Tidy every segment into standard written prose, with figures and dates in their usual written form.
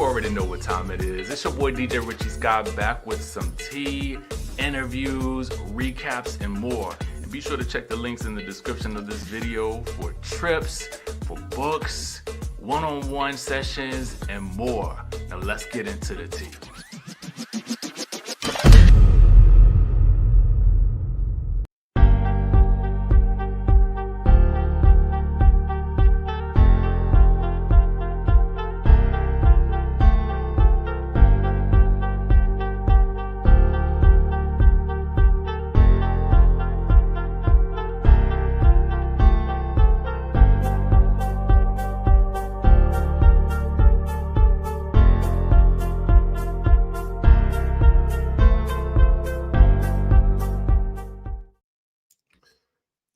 You already know what time it is. It's your boy DJ Richie Skye back with some tea, interviews, recaps, and more. And be sure to check the links in the description of this video for trips, for books, one-on-one sessions, and more. Now let's get into the tea.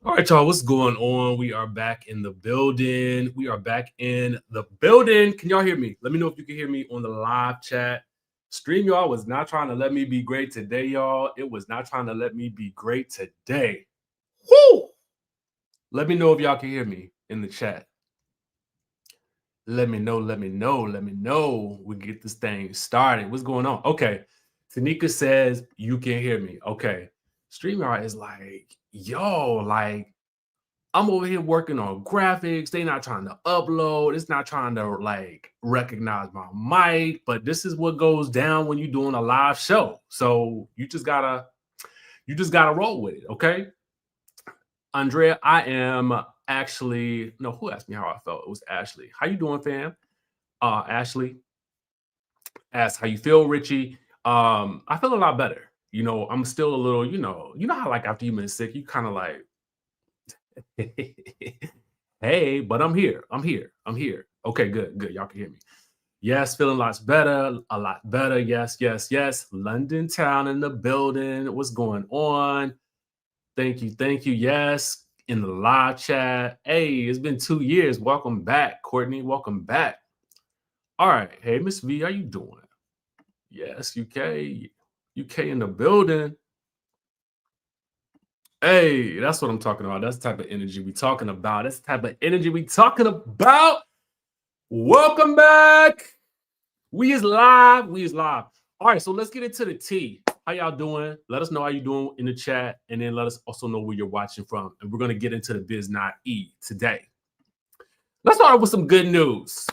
All right, y'all, what's going on? We are back in the building. Can y'all hear me? Let me know if you can hear me on the live chat. Stream, y'all, was not trying to let me be great today, y'all. It was not trying to let me be great today. Woo! Let me know if y'all can hear me in the chat. Let me know. We get this thing started. What's going on? Okay. Tanika says you can hear me. Okay. StreamYard is like, yo, like, I'm over here working on graphics. They not trying to upload. It's not trying to, like, recognize my mic. But this is what goes down when you're doing a live show. So you just gotta roll with it, okay? Andrea, I am actually, no, who asked me how I felt? It was Ashley. How you doing, fam? Ashley asked how you feel, Richie. I feel a lot better. You know, I'm still a little, you know how like after you've been sick, you kind of like, hey, but I'm here. Okay, good. Y'all can hear me. Yes, feeling a lot better. Yes. London town in the building. What's going on? Thank you. Yes, in the live chat. Hey, it's been 2 years. Welcome back, Courtney. Welcome back. All right. Hey, Miss V, how you doing? Yes, UK in the building. Hey, that's what I'm talking about. That's the type of energy we talking about. Welcome back. We is live. All right, so let's get into the tea. How y'all doing? Let us know how you doing in the chat, and then let us also know where you're watching from. And we're going to get into the Biz Not E today. Let's start with some good news.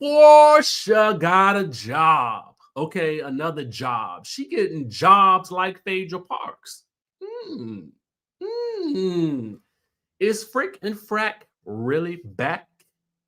Porsha got a job. Okay, another job. She getting jobs like Phaedra'S. Is Frick and Frack really back?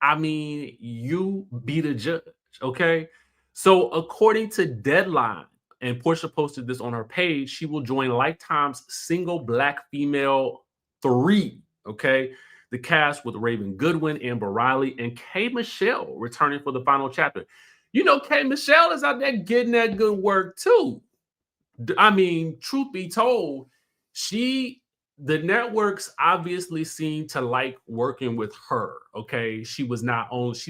I mean, you be the judge, okay? So according to Deadline, and Porsha posted this on her page, she will join Lifetime's Single Black Female 3, okay? The cast with Raven Goodwin, Amber Riley, and K. Michelle returning for the final chapter. You know, K. Michelle is out there getting that good work too. I mean, truth be told, the networks obviously seem to like working with her. Okay, she's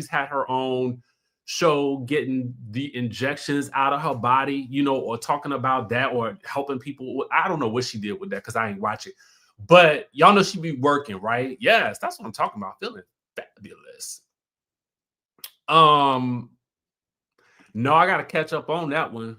had her own show getting the injections out of her body, you know, or talking about that or helping people. I don't know what she did with that because I ain't watch it. But y'all know she be working, right? Yes, that's what I'm talking about. Feeling fabulous. No, I gotta catch up on that one.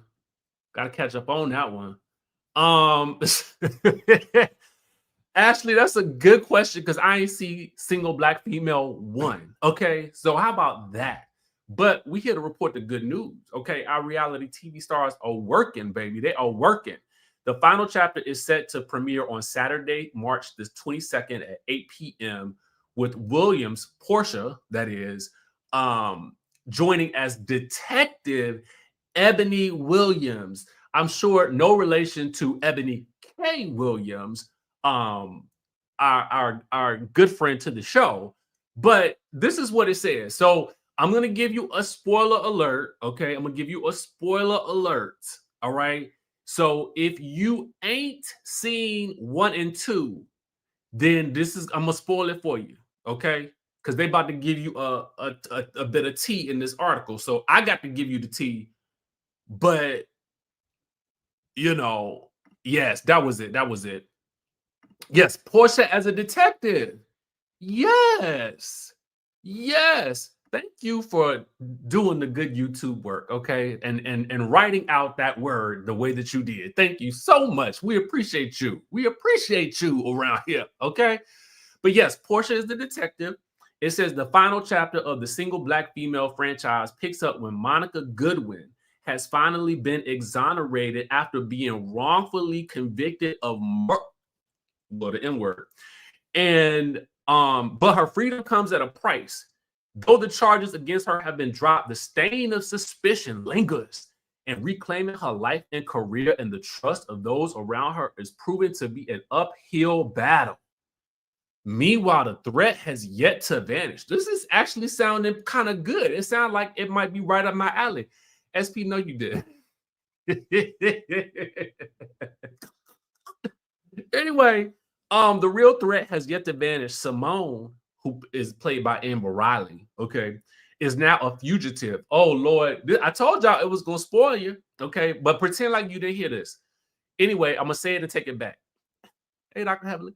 Ashley, that's a good question because I ain't see Single Black Female 1. Okay, so how about that? But we here to report the good news. Okay, our reality TV stars are working, baby. They are working. The final chapter is set to premiere on Saturday, March the 22nd at 8 p.m. with Williams, Porsha, that is, joining as Detective Ebony Williams. I'm sure no relation to Ebony K. Williams, our good friend to the show, but this is what it says. So I'm going to give you a spoiler alert, okay? I'm going to give you a spoiler alert, all right? So if you ain't seen 1 and 2, then I'm going to spoil it for you, okay? Because they about to give you a bit of tea in this article. So I got to give you the tea, but, you know, yes, that was it. Yes, Porsha as a detective. Yes. Thank you for doing the good YouTube work, okay? And writing out that word the way that you did. Thank you so much. We appreciate you. We appreciate you around here, okay? But yes, Porsha is the detective. It says the final chapter of the single black female franchise picks up when Monica Goodwin has finally been exonerated after being wrongfully convicted of murder. Well, the N word. And but her freedom comes at a price. Though the charges against her have been dropped, the stain of suspicion lingers, and reclaiming her life and career and the trust of those around her is proven to be an uphill battle. Meanwhile, the threat has yet to vanish. This is actually sounding kind of good. It sounds like it might be right up my alley. SP, no, you did. Anyway, the real threat has yet to vanish. Simone, who is played by Amber Riley, okay, is now a fugitive. Oh Lord, I told y'all it was gonna spoil you, okay? But pretend like you didn't hear this. Anyway, I'm gonna say it and take it back. Hey, Dr. Heavenly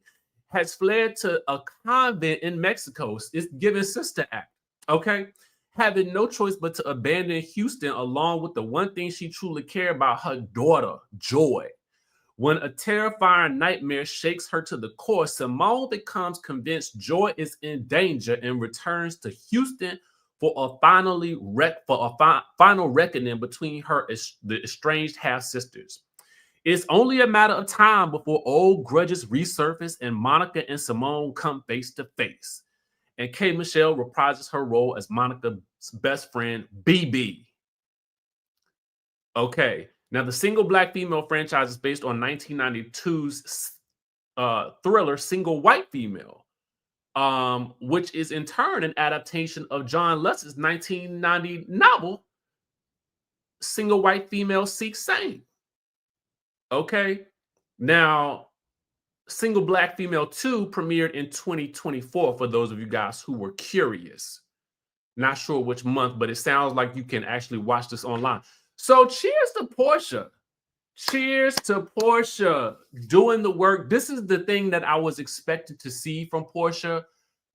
has fled to a convent in Mexico. It's given Sister Act, okay? Having no choice but to abandon Houston along with the one thing she truly cared about, her daughter, Joy. When a terrifying nightmare shakes her to the core, Simone becomes convinced Joy is in danger and returns to Houston for a final reckoning between the estranged half-sisters. It's only a matter of time before old grudges resurface and Monica and Simone come face to face. And K. Michelle reprises her role as Monica's best friend, BB. Okay. Now, the single black female franchise is based on 1992's thriller Single White Female, which is in turn an adaptation of John Lutz's 1990 novel Single White Female Seeks Same. Okay. Now, Single Black Female 2 premiered in 2024 for those of you guys who were curious. Not sure which month, but it sounds like you can actually watch this online. So cheers to Porsha. Cheers to Porsha doing the work. This is the thing that I was expecting to see from Porsha.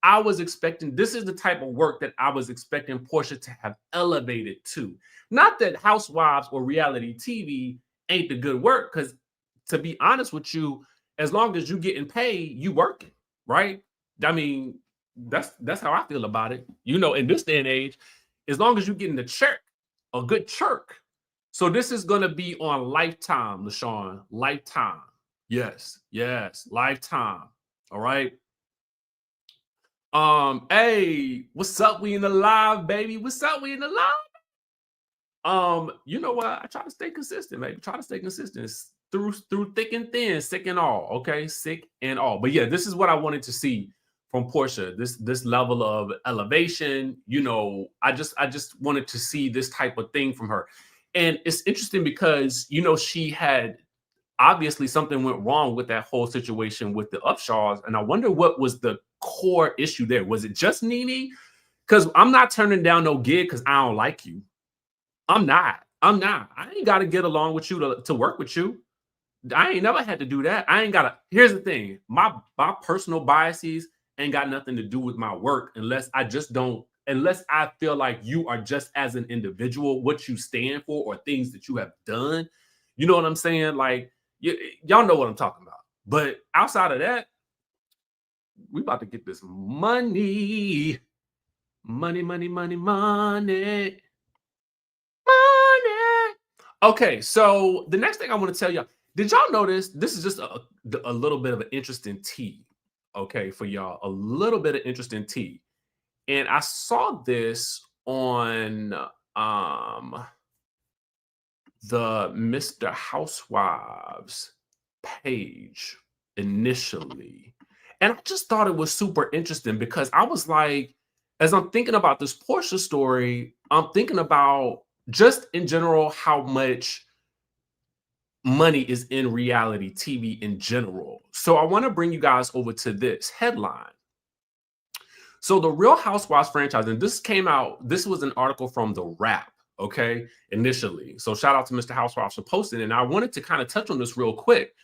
This is the type of work that I was expecting Porsha to have elevated to. Not that Housewives or reality TV ain't the good work, because to be honest with you, as long as you getting paid, you working, right? I mean, that's how I feel about it. You know, in this day and age, as long as you're getting a good chirk. So this is going to be on Lifetime, LaShawn. Lifetime. Yes, Lifetime. All right. Hey, what's up? We in the live, baby. What's up? We in the live. You know what? I try to stay consistent, baby. Try to stay consistent through thick and thin, sick and all. Okay, sick and all. But yeah, this is what I wanted to see from Porsha. This level of elevation. You know, I just wanted to see this type of thing from her. And it's interesting because, you know, she had obviously something went wrong with that whole situation with the Upshaws. And I wonder what was the core issue there. Was it just Nene? Because I'm not turning down no gig because I don't like you. I'm not. I ain't got to get along with you to work with you. I ain't never had to do that. I ain't got to. Here's the thing. My personal biases ain't got nothing to do with my work unless I feel like you are just as an individual, what you stand for or things that you have done. You know what I'm saying? Like, y'all know what I'm talking about. But outside of that, we about to get this money. Money. Okay, so the next thing I want to tell y'all, did y'all notice this is just a little bit of an interesting tea, okay, for y'all, a little bit of interesting tea. And I saw this on the Mr. Housewives page initially. And I just thought it was super interesting because I was like, as I'm thinking about this Porsha story, I'm thinking about just in general how much money is in reality TV in general. So I want to bring you guys over to this headline. So the Real Housewives franchise, and this was an article from The Wrap, okay, initially. So shout out to Mr. Housewives for posting. And I wanted to kind of touch on this real quick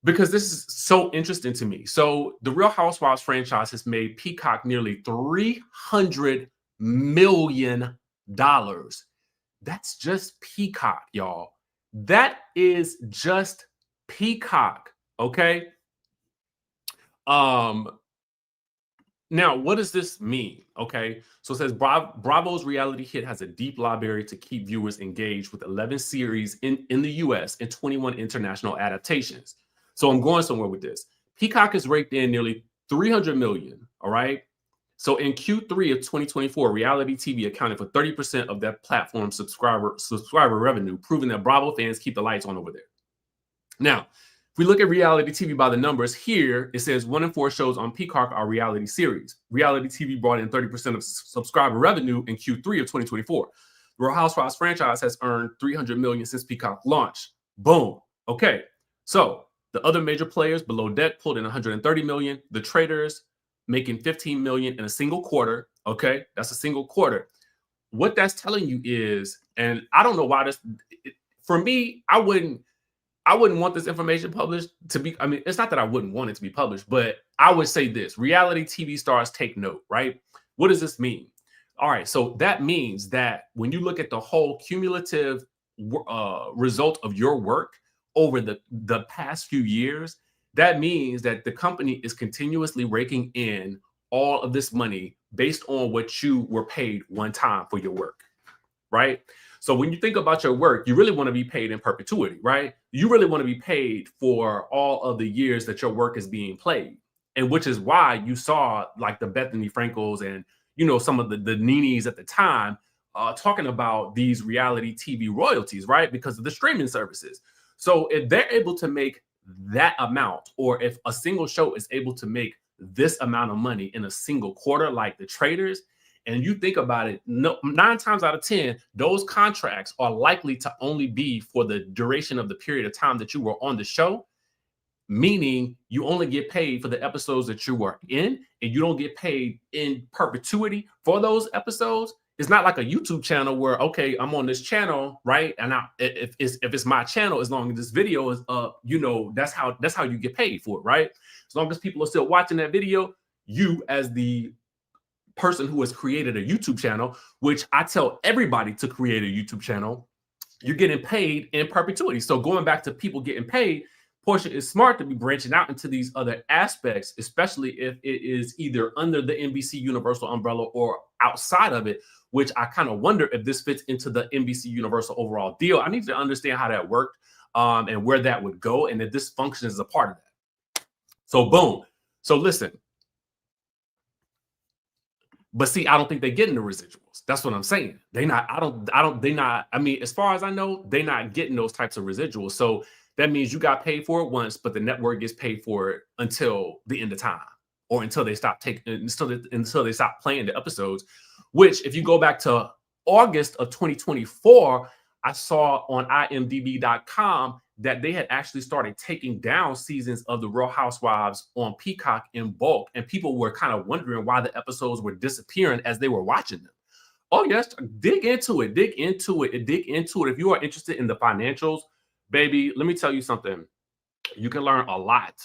because this is so interesting to me. So the Real Housewives franchise has made Peacock nearly $300 million. That's just Peacock, y'all. That is just Peacock, okay? Now, what does this mean? Okay, so it says Bravo's reality hit has a deep library to keep viewers engaged with 11 series in the US and 21 international adaptations. So I'm going somewhere with this. Peacock has raked in nearly 300 million, all right? So in Q3 of 2024, reality TV accounted for 30% of that platform's subscriber revenue, proving that Bravo fans keep the lights on over there. Now, if we look at reality TV by the numbers here, it says 1 in 4 shows on Peacock are reality series. Reality TV brought in 30% of subscriber revenue in Q3 of 2024. The Real Housewives franchise has earned 300 million since Peacock launched. Boom. Okay. So the other major players below deck pulled in 130 million. The traders making 15 million in a single quarter. Okay. That's a single quarter. What that's telling you is, and I don't know why this, for me, I wouldn't want this information published to be, I mean, it's not that I wouldn't want it to be published, but I would say this: reality TV stars take note, right? What does this mean? All right, so that means that when you look at the whole cumulative result of your work over the past few years, that means that the company is continuously raking in all of this money based on what you were paid one time for your work, right? So when you think about your work, you really want to be paid in perpetuity, right? You really want to be paid for all of the years that your work is being played. And which is why you saw like the Bethany Frankels and, you know, some of the Nenes at the time talking about these reality TV royalties, right? Because of the streaming services. So if they're able to make that amount, or if a single show is able to make this amount of money in a single quarter, like the traders, and you think about it, 9 times out of 10, those contracts are likely to only be for the duration of the period of time that you were on the show, meaning you only get paid for the episodes that you were in, and you don't get paid in perpetuity for those episodes. It's not like a YouTube channel where, okay, I'm on this channel, right? And if it's my channel, as long as this video is up, you know, that's how you get paid for it, right? As long as people are still watching that video, you as the person who has created a YouTube channel, which I tell everybody to create a YouTube channel, you're getting paid in perpetuity. So going back to people getting paid, Porsha is smart to be branching out into these other aspects, especially if it is either under the NBC Universal umbrella or outside of it, which I kind of wonder if this fits into the NBC Universal overall deal. I need to understand how that worked and where that would go, and if this functions as a part of that. So boom. So listen. But see, I don't think they're getting the residuals. That's what I'm saying. I mean, as far as I know, they're not getting those types of residuals. So that means you got paid for it once, but the network gets paid for it until the end of time, or until they stop until they stop playing the episodes. Which, if you go back to August of 2024, I saw on imdb.com that they had actually started taking down seasons of the Real Housewives on Peacock in bulk, and people were kind of wondering why the episodes were disappearing as they were watching them. Oh yes, dig into it. If you are interested in the financials, baby, let me tell you something. You can learn a lot.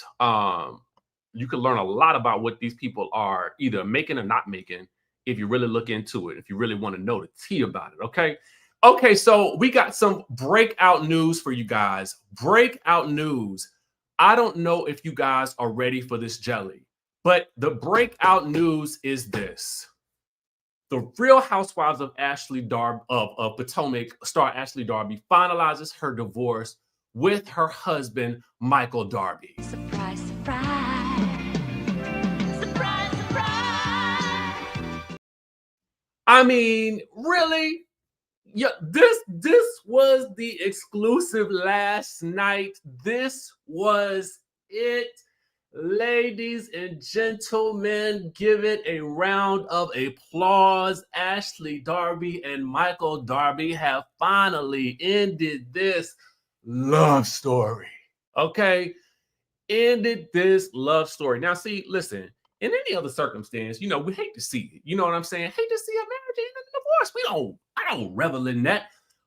You can learn a lot about what these people are either making or not making if you really look into it, if you really want to know the tea about it, okay? Okay, so we got some breakout news for you guys. Breakout news. I don't know if you guys are ready for this jelly, but the breakout news is this. The Real Housewives of Potomac star Ashley Darby finalizes her divorce with her husband, Michael Darby. Surprise, surprise. Surprise, surprise. I mean, really? Yeah, this was the exclusive last night. This was it. Ladies and gentlemen, give it a round of applause. Ashley Darby and Michael Darby have finally ended this love story. Okay? Ended this love story. Now, see, listen, in any other circumstance, you know, we hate to see it. You know what I'm saying? Hate to see a marriage and a divorce. I don't revel in that.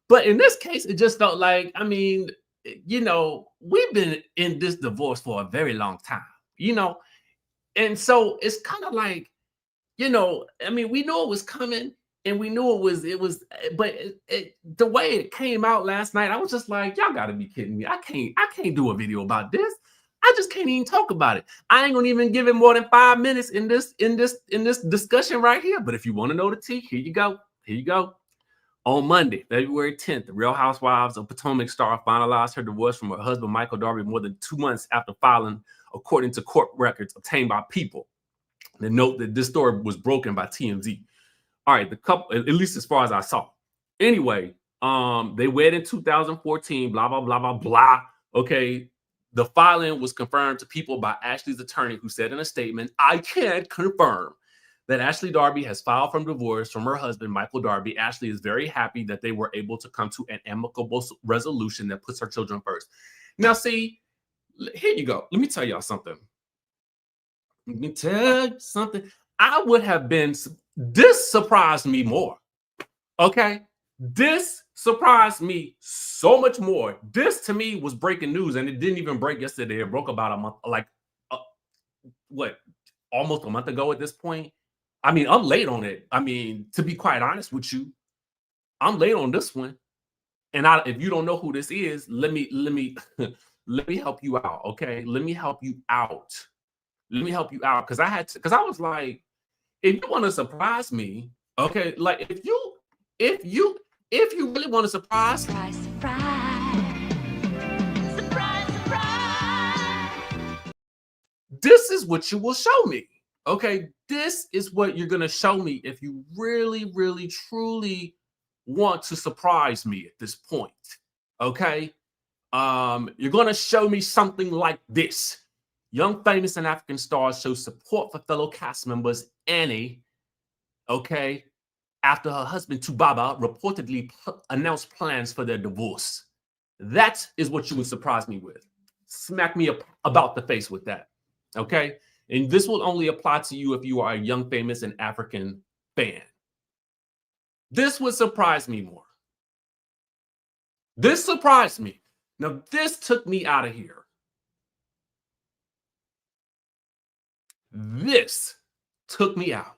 But in this case, it just felt like, I mean, you know, we've been in this divorce for a very long time, you know, and so it's kind of like, you know, I mean, we know it was coming, And we knew but the way it came out last night, I was just like, y'all gotta be kidding me. I can't do a video about this. I just can't even talk about it. I ain't gonna even give it more than 5 minutes in this discussion right here. But if you want to know the tea, here you go. Here you go. On Monday, February 10th, the Real Housewives of Potomac star finalized her divorce from her husband, Michael Darby, more than 2 months after filing, according to court records obtained by People. The note that this story was broken by TMZ. All right, the couple, at least as far as I saw. Anyway, they wed in 2014, blah, blah, blah, blah, blah. Okay. The filing was confirmed to People by Ashley's attorney, who said in a statement, I can confirm that Ashley Darby has filed for divorce from her husband, Michael Darby. Ashley is very happy that they were able to come to an amicable resolution that puts her children first. Now, see, here you go. Let me tell y'all something. Let me tell you something. I would have been, this surprised me more. Okay. This surprised me so much more. This to me was breaking news, and it didn't even break yesterday. It broke about a month, almost a month ago at this point. I mean, I'm late on it. I mean, to be quite honest with you, I'm late on this one. And if you don't know who this is, let me let me help you out. Okay, let me help you out. Let me help you out because I was like, if you want to surprise me, okay, like if you really want to surprise, surprise, this is what you will show me. Okay, this is what you're gonna show me if you really, really, truly want to surprise me at this point. Okay, you're gonna show me something like this. Young, famous, and African stars show support for fellow cast members Annie, okay, after her husband Tubaba reportedly announced plans for their divorce. That is what you would surprise me with. Smack me up about the face with that, okay? And this will only apply to you if you are a young, famous, and African fan. This would surprise me more. This surprised me. Now, this took me out of here. This took me out.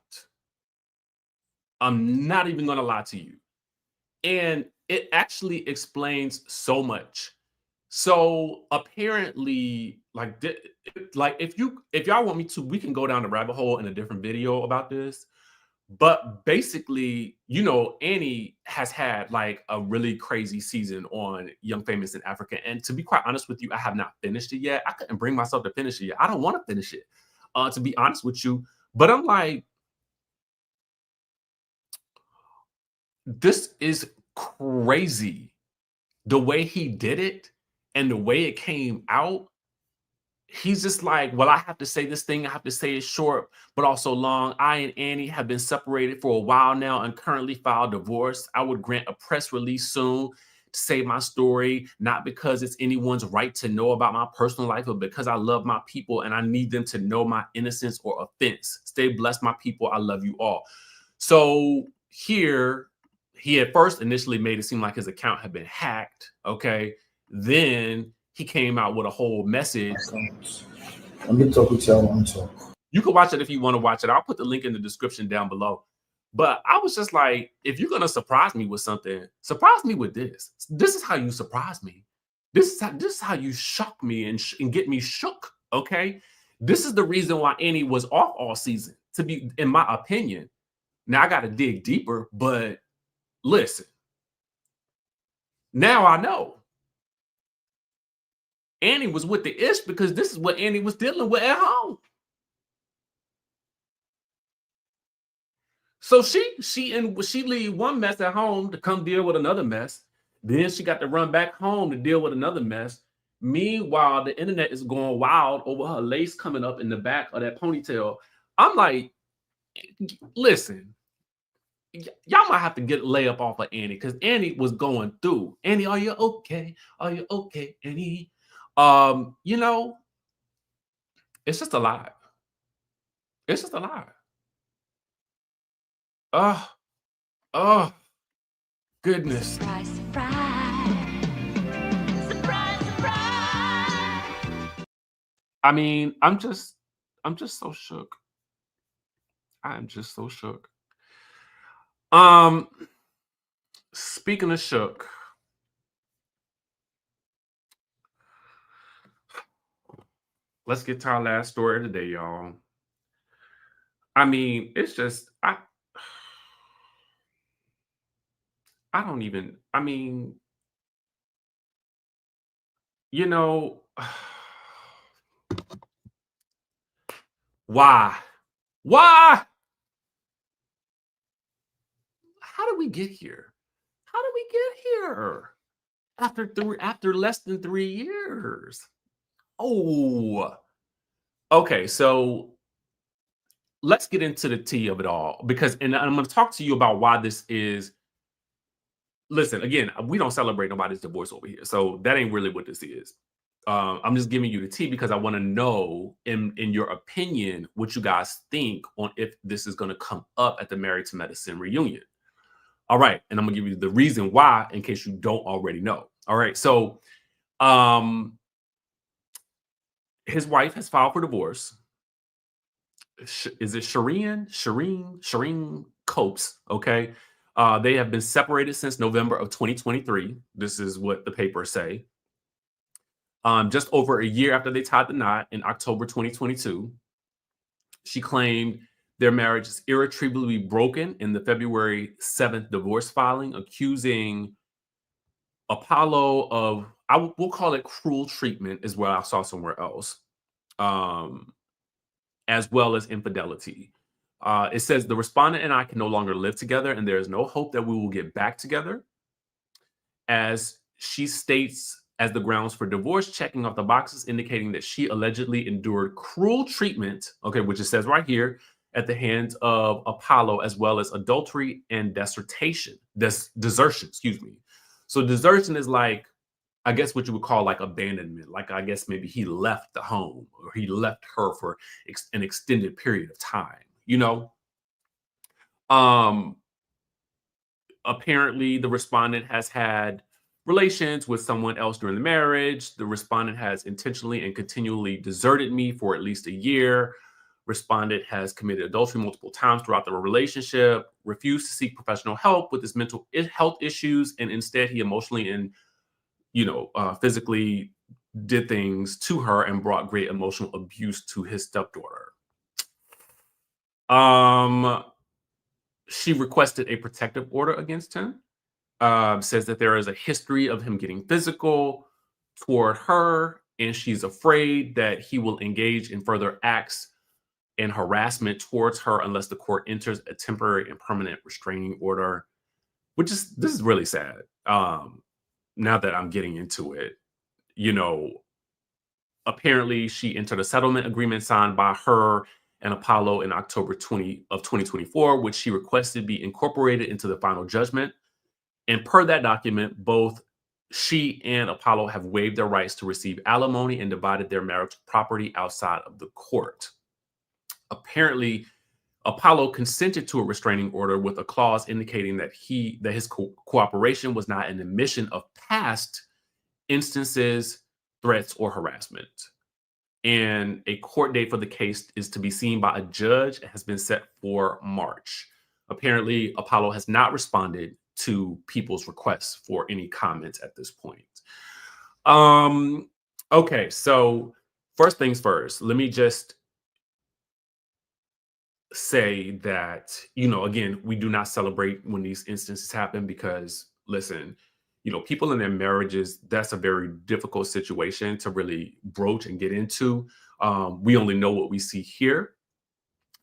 I'm not even going to lie to you. And it actually explains so much. So apparently, if y'all want me to, we can go down the rabbit hole in a different video about this. But basically, you know, Annie has had like a really crazy season on Young, Famous, and African. And to be quite honest with you, I have not finished it yet. I couldn't bring myself to finish it yet. I don't want to finish it, to be honest with you. But I'm like, this is crazy. The way he did it and the way it came out. He's just like, well, I have to say this thing. I have to say it short, but also long. I and Annie have been separated for a while now and currently filed divorce. I would grant a press release soon to say my story, not because it's anyone's right to know about my personal life, but because I love my people and I need them to know my innocence or offense. Stay blessed, my people. I love you all. So here, he at first initially made it seem like his account had been hacked. Okay. Then he came out with a whole message. Let me talk with y'all on talk. You can watch it if you want to watch it. I'll put the link in the description down below. But I was just like, if you're gonna surprise me with something, surprise me with this. This is how you surprise me. This is how you shock me and get me shook. Okay. This is the reason why Annie was off all season, to be, in my opinion. Now I gotta dig deeper, but listen. Now I know. Annie was with the ish because this is what Annie was dealing with at home. So she leave one mess at home to come deal with another mess. Then she got to run back home to deal with another mess. Meanwhile, the internet is going wild over her lace coming up in the back of that ponytail. I'm like, listen, y'all might have to get layup off of Annie because Annie was going through. Annie, are you okay? Are you okay, Annie? You know, it's just a lie. It's just a lie. Oh, goodness. Surprise, surprise. Surprise, surprise. I mean, I'm just so shook. I'm just so shook. Speaking of shook, let's get to our last story of the day, y'all. I mean, it's just I don't even. I mean, you know, why? Why? How did we get here? How did we get here? After less than 3 years. Oh, okay. So let's get into the tea of it all because, and I'm going to talk to you about why this is. Listen, again, we don't celebrate nobody's divorce over here, so that ain't really what this is. I'm just giving you the tea because I want to know, in your opinion, what you guys think on if this is going to come up at the Married to Medicine reunion. All right, and I'm gonna give you the reason why in case you don't already know. All right, so his wife has filed for divorce. Is it Shireen Copes? Okay, they have been separated since November of 2023. This is what the papers say. Just over a year after they tied the knot in October 2022, she claimed their marriage is irretrievably broken in the February 7th divorce filing, accusing Apollo of, we'll call it cruel treatment, is what I saw somewhere else, as well as infidelity. It says the respondent and I can no longer live together, and there is no hope that we will get back together. As she states, as the grounds for divorce, checking off the boxes indicating that she allegedly endured cruel treatment, okay, which it says right here, at the hands of Apollo, as well as adultery and desertion, excuse me. So desertion is like, I guess what you would call like abandonment. Like, I guess maybe he left the home or he left her for an extended period of time, you know? Apparently the respondent has had relations with someone else during the marriage. The respondent has intentionally and continually deserted me for at least a year. Respondent has committed adultery multiple times throughout the relationship, refused to seek professional help with his mental health issues, and instead he emotionally and physically did things to her and brought great emotional abuse to his stepdaughter. She requested a protective order against him. Says that there is a history of him getting physical toward her, and she's afraid that he will engage in further acts and harassment towards her unless the court enters a temporary and permanent restraining order, this is really sad. Now that I'm getting into it, apparently she entered a settlement agreement signed by her and Apollo in October 2024, which she requested be incorporated into the final judgment. And per that document, both she and Apollo have waived their rights to receive alimony and divided their marital property outside of the court. Apparently, Apollo consented to a restraining order with a clause indicating that his cooperation was not an admission of past instances, threats, or harassment. And a court date for the case is to be seen by a judge. It has been set for March. Apparently, Apollo has not responded to people's requests for any comments at this point. Okay, so first things first, let me just say that, again, we do not celebrate when these instances happen because, listen, people in their marriages, that's a very difficult situation to really broach and get into. We only know what we see here.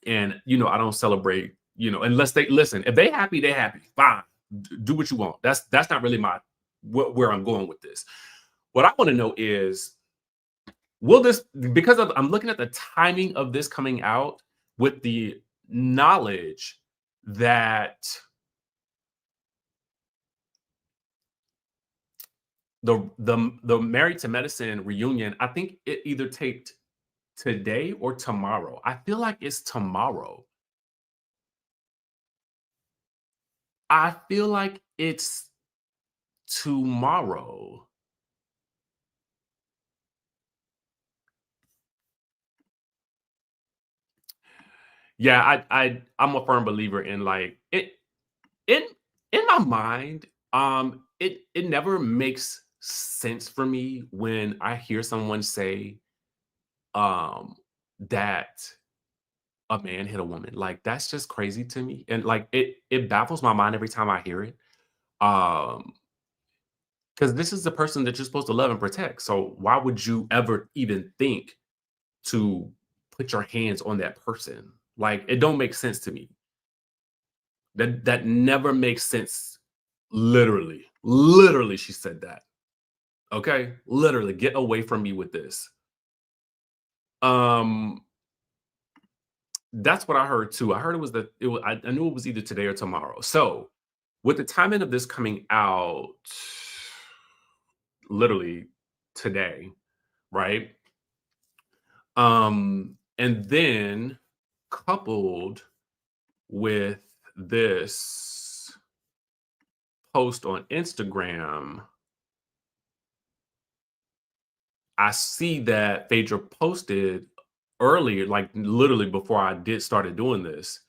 And, I don't celebrate, unless they listen, if they happy, they happy. Fine. Do what you want. That's not really where I'm going with this. What I want to know is, because I'm looking at the timing of this coming out with the knowledge that the Married to Medicine reunion, I think it either taped today or tomorrow. I feel like it's tomorrow. I feel like it's tomorrow. Yeah, I'm a firm believer in like it. in my mind, it never makes sense for me when I hear someone say that a man hit a woman. Like that's just crazy to me. And like it baffles my mind every time I hear it. Um, because this is the person that you're supposed to love and protect. So why would you ever even think to put your hands on that person? Like it don't make sense to me. That never makes sense. Literally. Literally, she said that. Okay? Literally, get away from me with this. Um, that's what I heard too. I heard I knew it was either today or tomorrow. So with the timing of this coming out literally today, right? And then coupled with this post on Instagram, I see that Phaedra posted earlier, like literally before I started doing this.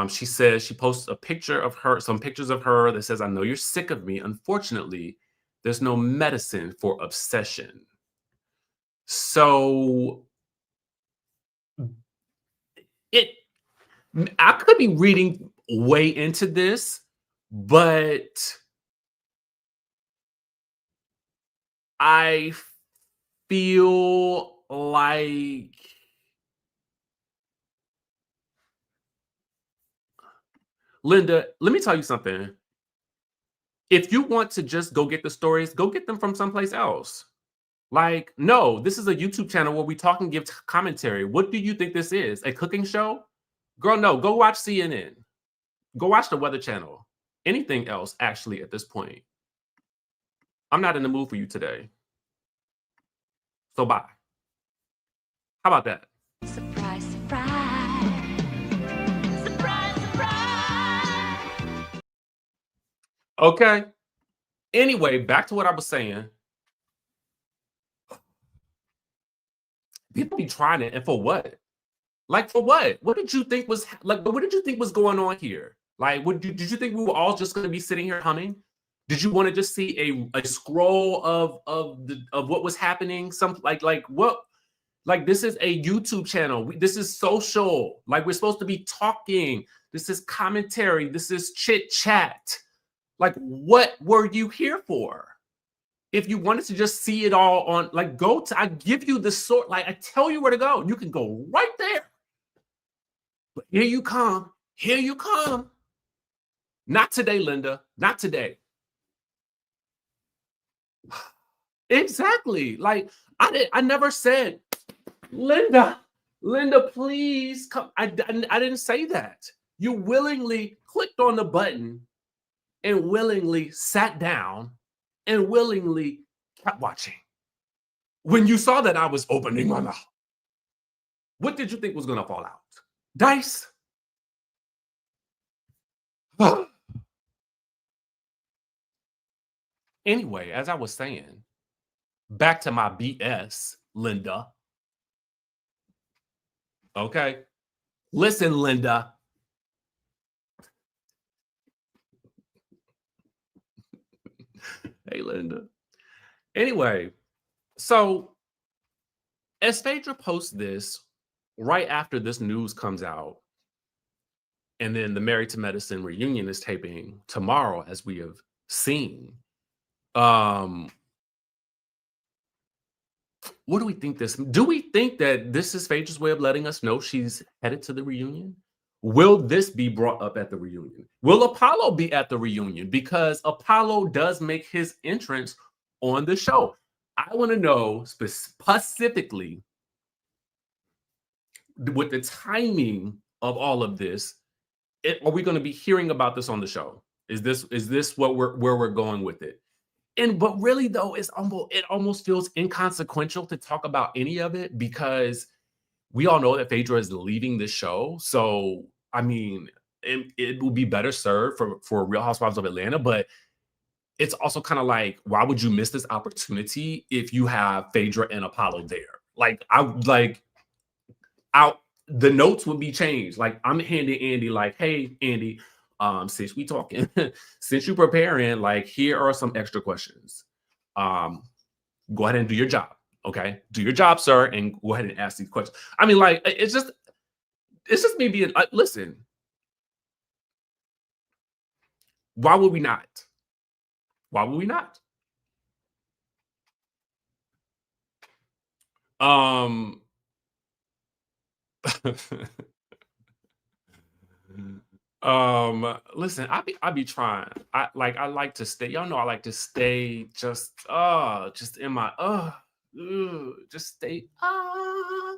She says she posts a picture of her, some pictures of her that says, "I know you're sick of me. Unfortunately, there's no medicine for obsession." So it, I could be reading way into this, but I feel like Linda, let me tell you something. If you want to just go get the stories, go get them from someplace else. Like, no, this is a YouTube channel where we talk and give commentary. What do you think this is? A cooking show? Girl, no, go watch CNN. Go watch the Weather Channel. Anything else, actually, at this point. I'm not in the mood for you today. So bye. How about that? Surprise, surprise. Surprise, surprise. Okay. Anyway, back to what I was saying. People be trying it, and for what? Like for what? What did you think was like? What did you think was going on here? Like, did you think we were all just going to be sitting here humming? Did you want to just see a scroll of what was happening? Some like what? Like this is a YouTube channel. This is social. Like we're supposed to be talking. This is commentary. This is chit chat. Like what were you here for? If you wanted to just see it all on, like, go to, I give you the sort, like, I tell you where to go. You can go right there. But here you come. Here you come. Not today, Linda. Not today. Exactly. Like, I never said, Linda, please come. I didn't say that. You willingly clicked on the button and willingly sat down and willingly kept watching. When you saw that I was opening my mouth, what did you think was going to fall out? Dice? Anyway, as I was saying, back to my BS, Linda. Okay? Listen, Linda. Hey, Linda. Anyway, so as Phaedra posts this, right after this news comes out, and then the Married to Medicine reunion is taping tomorrow, as we have seen. What do we think this? Do we think that this is Phaedra's way of letting us know she's headed to the reunion? Will this be brought up at the reunion? Will Apollo be at the reunion? Because Apollo does make his entrance on the show. I want to know specifically with the timing of all of this. Are we going to be hearing about this on the show? Is this where we're going with it? But really though, it almost feels inconsequential to talk about any of it because we all know that Phaedra is leaving the show. So I mean, it will be better served for Real Housewives of Atlanta, but it's also kind of like, why would you miss this opportunity if you have Phaedra and Apollo there? The notes would be changed. Like I'm handing Andy, like, hey, Andy, since we talking, since you preparing, like, here are some extra questions. Go ahead and do your job. Okay, do your job, sir, and go ahead and ask these questions. I mean, like, it's just me being. Listen, why would we not? Why would we not? Listen, I be trying. I like to stay. Y'all know I like to stay just in my just stay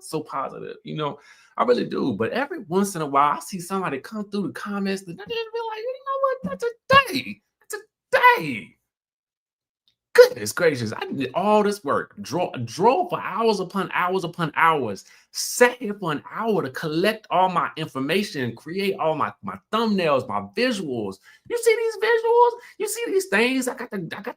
so positive. You know, I really do. But every once in a while, I see somebody come through the comments and I just be like, you know what? That's a day. That's a day. Goodness gracious, I did all this work, drove for hours upon hours, sat here for an hour to collect all my information, create all my thumbnails, my visuals. You see these visuals? You see these things? I got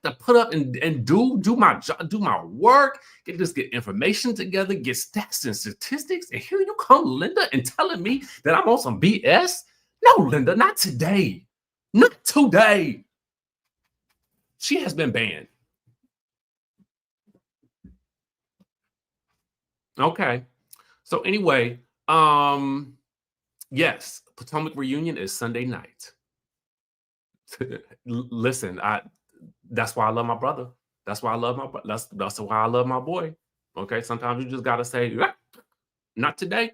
to put up and do my job, do my work, get information together, get stats and statistics. And here you come, Linda, and telling me that I'm on some BS? No, Linda, not today. Not today. She has been banned. Okay. So anyway, yes, Potomac reunion is Sunday night. Listen, that's why I love my brother. That's why I love my that's why I love my boy. Okay. Sometimes you just gotta say, not today.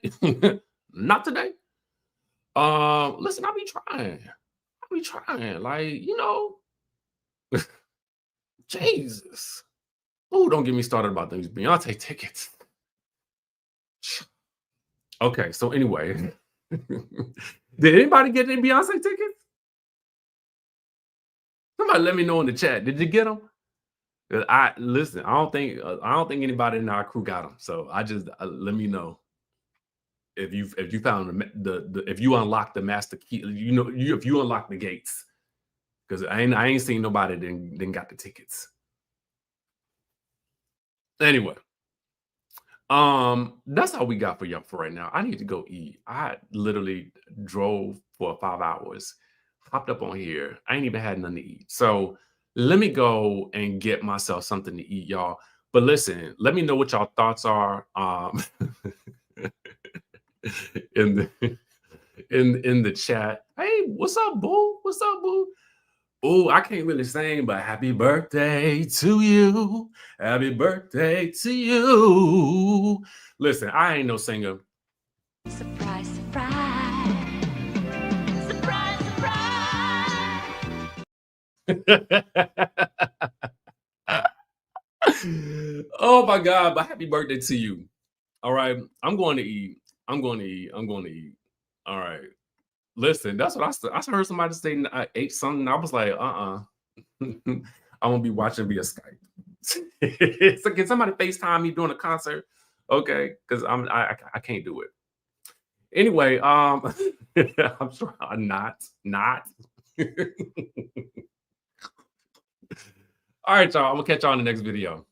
Not today. Listen, I'll be trying. Like, you know, Jesus. Oh, don't get me started about these Beyonce tickets. Okay, so anyway, did anybody get their Beyonce tickets? Somebody let me know in the chat. Did you get them? Listen. I don't think anybody in our crew got them. So I just let me know if you found if you unlocked the master key. You know, if you unlocked the gates, because I ain't seen nobody then got the tickets. Anyway. That's all we got for y'all for right now. I need to go eat. I literally drove for 5 hours, hopped up on here. I ain't even had nothing to eat. So let me go and get myself something to eat, y'all. But listen, let me know what y'all thoughts are in the chat. Hey, what's up, boo? What's up, boo? Oh, I can't really sing, but happy birthday to you. Happy birthday to you. Listen, I ain't no singer. Surprise, surprise. Surprise, surprise. Oh my God, but happy birthday to you. All right. I'm going to eat. All right. Listen, that's what I heard somebody say I ate something. I was like, I'm gonna be watching via Skype. So can somebody FaceTime me during a concert? Okay, because I can't do it. Anyway, I'm sure I'm not. All right, y'all. I'm gonna catch y'all in the next video.